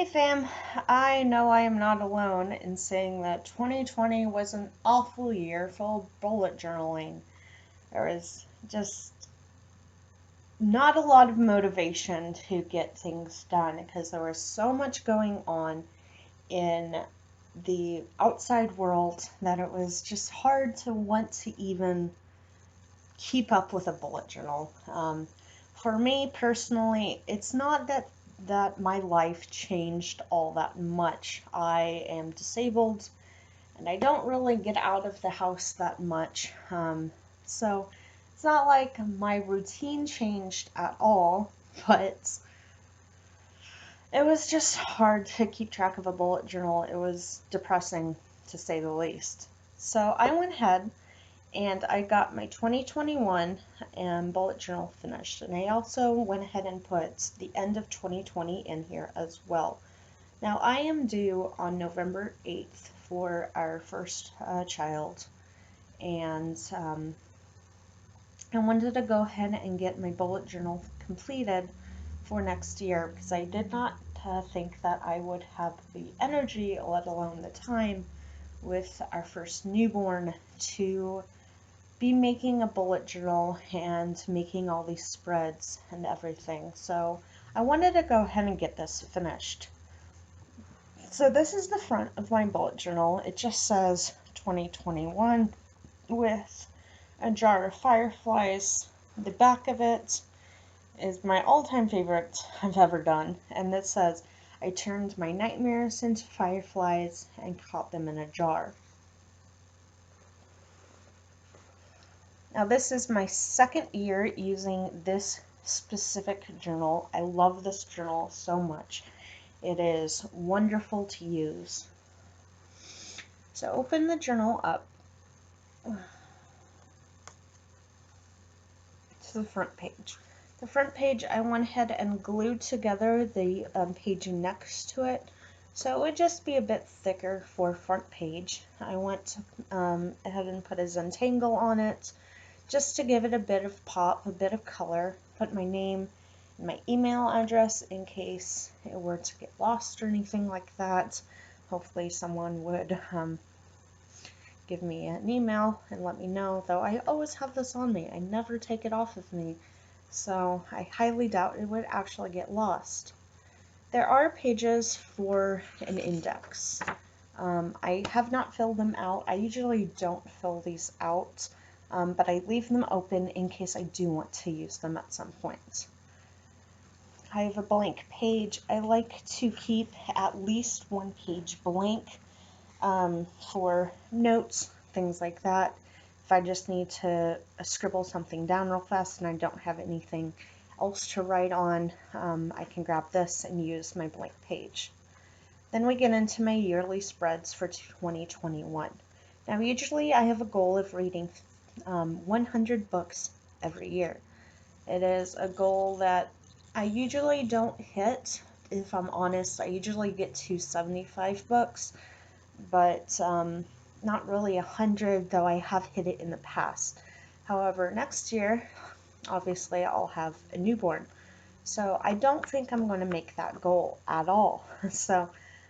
Hey fam, I know I am not alone in saying that 2020 was an awful year full of bullet journaling. There was just not a lot of motivation to get things done because there was so much going on in the outside world that it was just hard to want to even keep up with a bullet journal. For me personally, it's not that my life changed all that much. I am disabled and I don't really get out of the house that much. So it's not like my routine changed at all, but it was just hard to keep track of a bullet journal. It was depressing, to say the least. So I went ahead and I got my 2021 bullet journal finished. And I also went ahead and put the end of 2020 in here as well. Now I am due on November 8th for our first child, and I wanted to go ahead and get my bullet journal completed for next year because I did not think that I would have the energy, let alone the time, with our first newborn to be making a bullet journal and making all these spreads and everything. So I wanted to go ahead and get this finished. So this is the front of my bullet journal. It just says 2021 with a jar of fireflies. The back of it is my all-time favorite I've ever done, and it says, I turned my nightmares into fireflies and caught them in a jar. Now this is my second year using this specific journal. I love this journal so much. It is wonderful to use. So open the journal up to the front page. The front page, I went ahead and glued together the page next to it, so it would just be a bit thicker for front page. I went ahead and put a Zentangle on it, just to give it a bit of pop, a bit of color. Put my name and my email address in case it were to get lost or anything like that. Hopefully someone would give me an email and let me know, though I always have this on me. I never take it off of me, so I highly doubt it would actually get lost. There are pages for an index. I have not filled them out. I usually don't fill these out, but I leave them open in case I do want to use them at some point. I have a blank page. I like to keep at least one page blank for notes, things like that. If I just need to scribble something down real fast and I don't have anything else to write on, I can grab this and use my blank page. Then we get into my yearly spreads for 2021. Now usually I have a goal of reading 100 books every year. It is a goal that I usually don't hit. If I'm honest, I usually get to 75 books, but not really 100, though I have hit it in the past. However, next year, obviously, I'll have a newborn, so I don't think I'm going to make that goal at all. So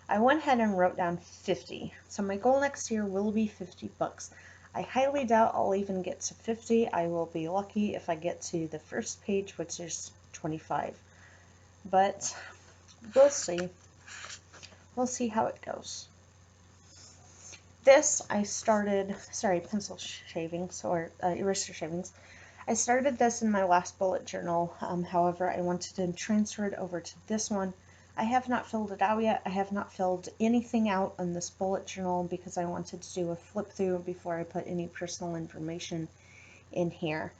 I went ahead and wrote down 50. So my goal next year will be 50 books. I highly doubt I'll even get to 50. I will be lucky if I get to the first page, which is 25. But we'll see. We'll see how it goes. This I started, pencil shavings or eraser shavings. I started this in my last bullet journal. However, I wanted to transfer it over to this one. I have not filled it out yet. I have not filled anything out on this bullet journal because I wanted to do a flip through before I put any personal information in here.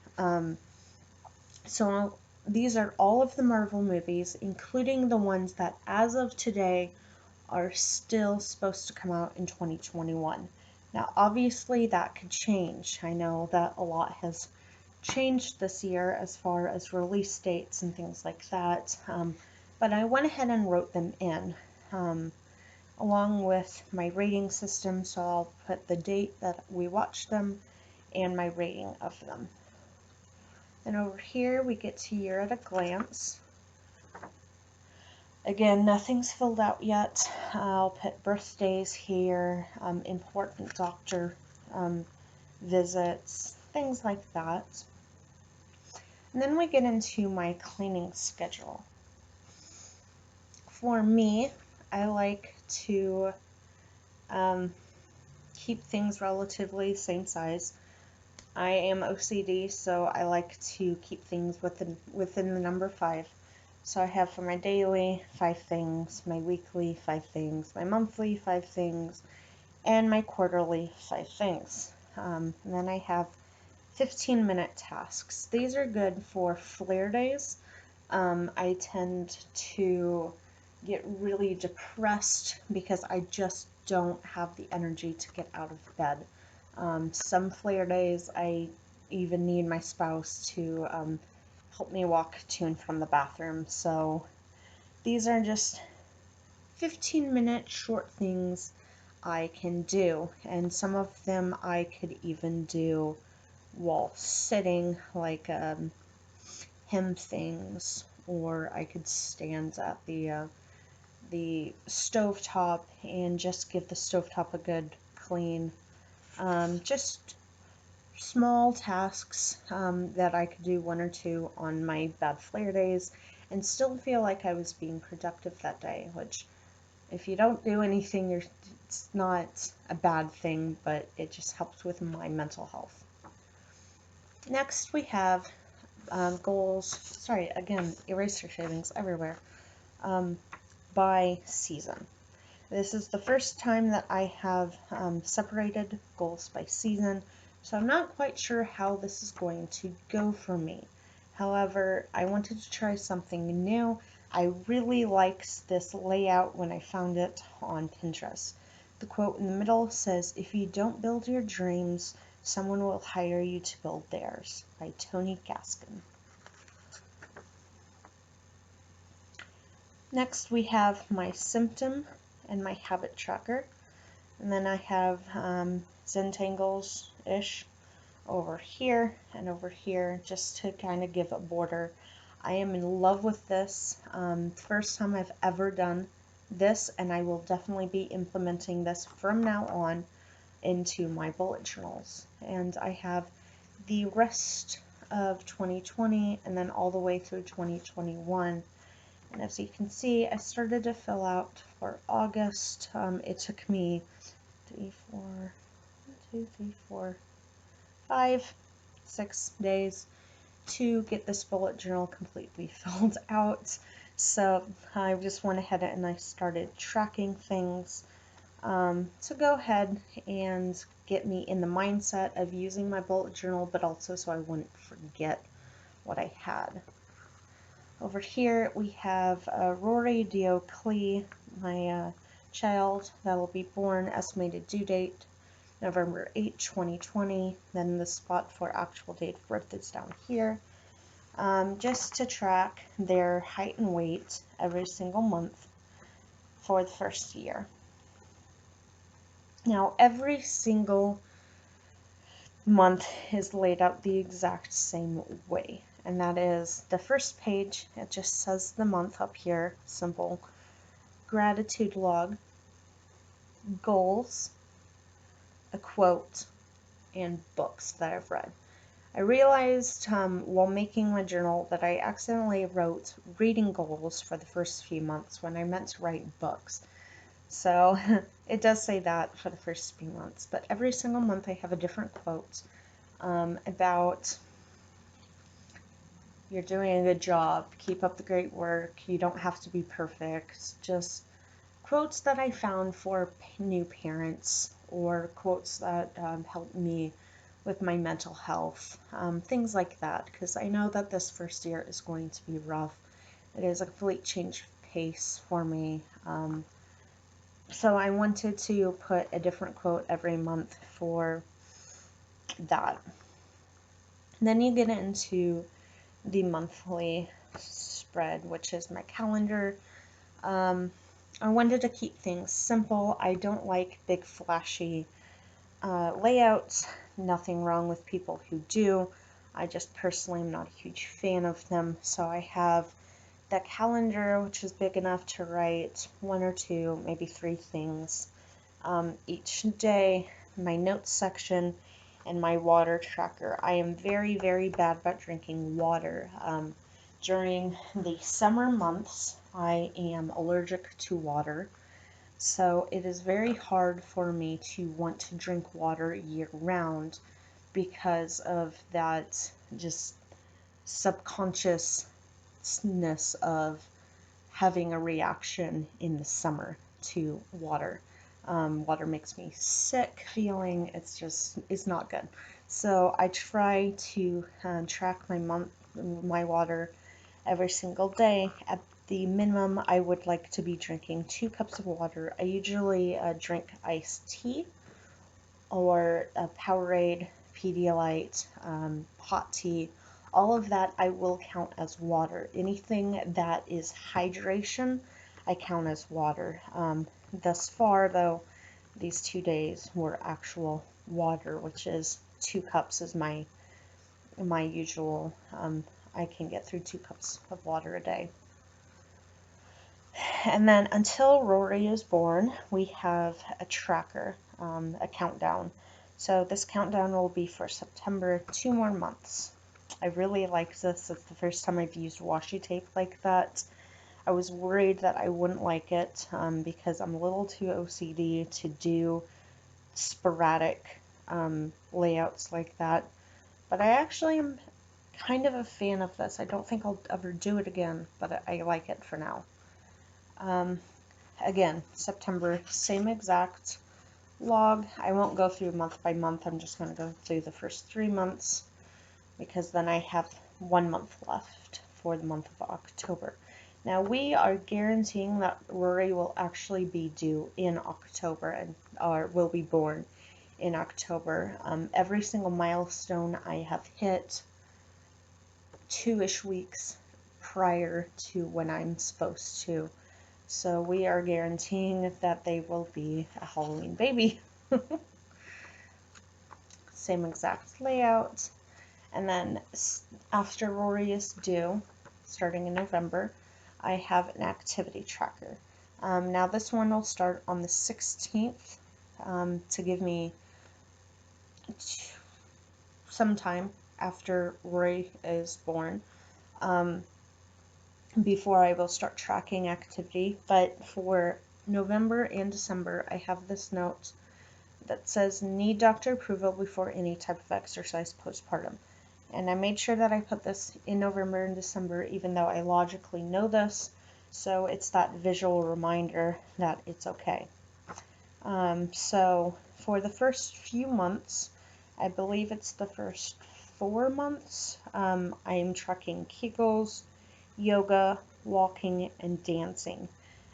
So these are all of the Marvel movies, including the ones that as of today are still supposed to come out in 2021. Now obviously that could change. I know that a lot has changed this year as far as release dates and things like that, but I went ahead and wrote them in along with my rating system, so I'll put the date that we watched them and my rating of them. And over here we get to Year at a Glance. Again, nothing's filled out yet. I'll put birthdays here, important doctor visits, things like that. And then we get into my cleaning schedule. For me, I like to keep things relatively same size. I am OCD, so I like to keep things within the number 5. So I have for my daily 5 things, my weekly 5 things, my monthly 5 things, and my quarterly 5 things. And then I have 15-minute tasks. These are good for flare days. I tend to get really depressed because I just don't have the energy to get out of bed. Some flare days I even need my spouse to help me walk to and from the bathroom. So these are just 15-minute short things I can do, and some of them I could even do while sitting, like hem things, or I could stand at the stovetop and just give the stovetop a good clean. Just small tasks that I could do 1 or 2 on my bad flare days and still feel like I was being productive that day, which if you don't do anything, it's not a bad thing, but it just helps with my mental health. Next we have goals, sorry, again, eraser shavings everywhere, by season. This is the first time that I have separated goals by season, so I'm not quite sure how this is going to go for me. However, I wanted to try something new. I really liked this layout when I found it on Pinterest. The quote in the middle says, "If you don't build your dreams, someone will hire you to build theirs," by Tony Gaskin. Next we have my symptom and my habit tracker, and then I have Zentangles-ish over here and over here, just to kind of give a border. I am in love with this. First time I've ever done this, and I will definitely be implementing this from now on into my bullet journals. And I have the rest of 2020 and then all the way through 2021. And as you can see, I started to fill out for August. It took me 5-6 days to get this bullet journal completely filled out. So I just went ahead and I started tracking things to go ahead and get me in the mindset of using my bullet journal, but also so I wouldn't forget what I had. Over here we have Rory Dio Clee, my child that will be born, estimated due date November 8, 2020. Then the spot for actual date of birth is down here. Just to track their height and weight every single month for the first year. Now every single month is laid out the exact same way, and that is the first page, it just says the month up here, simple, gratitude log, goals, a quote, and books that I've read. I realized while making my journal that I accidentally wrote reading goals for the first few months when I meant to write books. So it does say that for the first few months, but every single month I have a different quote about you're doing a good job, keep up the great work, you don't have to be perfect, just quotes that I found for new parents or quotes that helped me with my mental health, things like that, because I know that this first year is going to be rough. It is a complete change of pace for me. So I wanted to put a different quote every month for that. Then you get into the monthly spread, which is my calendar. I wanted to keep things simple. I don't like big flashy layouts. Nothing wrong with people who do. I just personally am not a huge fan of them. So I have the calendar, which is big enough to write 1 or 2, maybe 3 things each day, my notes section, and my water tracker. I am very, very bad about drinking water. During the summer months, I am allergic to water, so it is very hard for me to want to drink water year round because of that just subconsciousness of having a reaction in the summer to water. Water makes me sick feeling. It's not good. So I try to track my water every single day. At the minimum, I would like to be drinking 2 cups of water. I usually drink iced tea or a Powerade, Pedialyte, hot tea. All of that I will count as water. Anything that is hydration, I count as water. Thus far, though, these 2 days were actual water, which is 2 cups is my usual. I can get through 2 cups of water a day. And then until Rory is born, we have a tracker, a countdown. So this countdown will be for September, 2 more months. I really like this. It's the first time I've used washi tape like that. I was worried that I wouldn't like it because I'm a little too OCD to do sporadic layouts like that. But I actually am kind of a fan of this. I don't think I'll ever do it again, but I like it for now. Again, September, same exact log. I won't go through month by month. I'm just going to go through the first 3 months because then I have 1 month left for the month of October. Now we are guaranteeing that Rory will actually be due in October or will be born in October. Every single milestone I have hit 2-ish weeks prior to when I'm supposed to. So we are guaranteeing that they will be a Halloween baby. Same exact layout. And then after Rory is due, starting in November, I have an activity tracker. Now this one will start on the 16th to give me some time after Rory is born. Before I will start tracking activity, but for November and December, I have this note that says, need doctor approval before any type of exercise postpartum. And I made sure that I put this in November and December, even though I logically know this, so it's that visual reminder that it's okay. So for the first few months, I believe it's the first 4 months, I am tracking Kegels, yoga, walking, and dancing.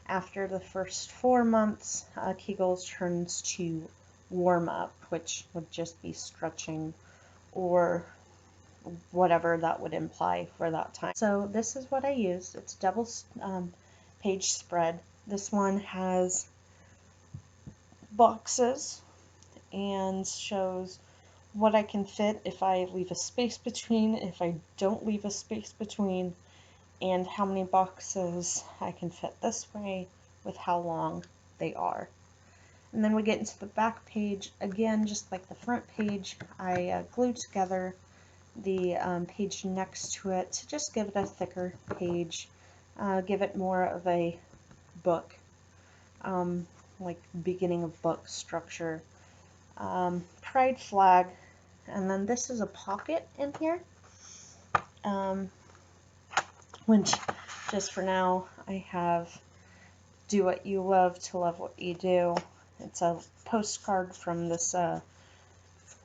After the first 4 months, Kegels turns to warm up, which would just be stretching or whatever that would imply for that time. So this is what I used. It's a double page spread. This one has boxes and shows what I can fit if I leave a space between, if I don't leave a space between, and how many boxes I can fit this way with how long they are. And then we get into the back page. Again, just like the front page, I glued together the page next to it to just give it a thicker page, give it more of a book, like beginning of book structure. Pride flag, and then this is a pocket in here. Which, just for now, I have Do What You Love to Love What You Do. It's a postcard from this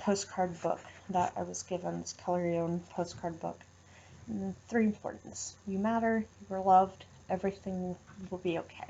postcard book that I was given, this Color Your Own postcard book. And 3 importance. You matter, you're loved, everything will be okay.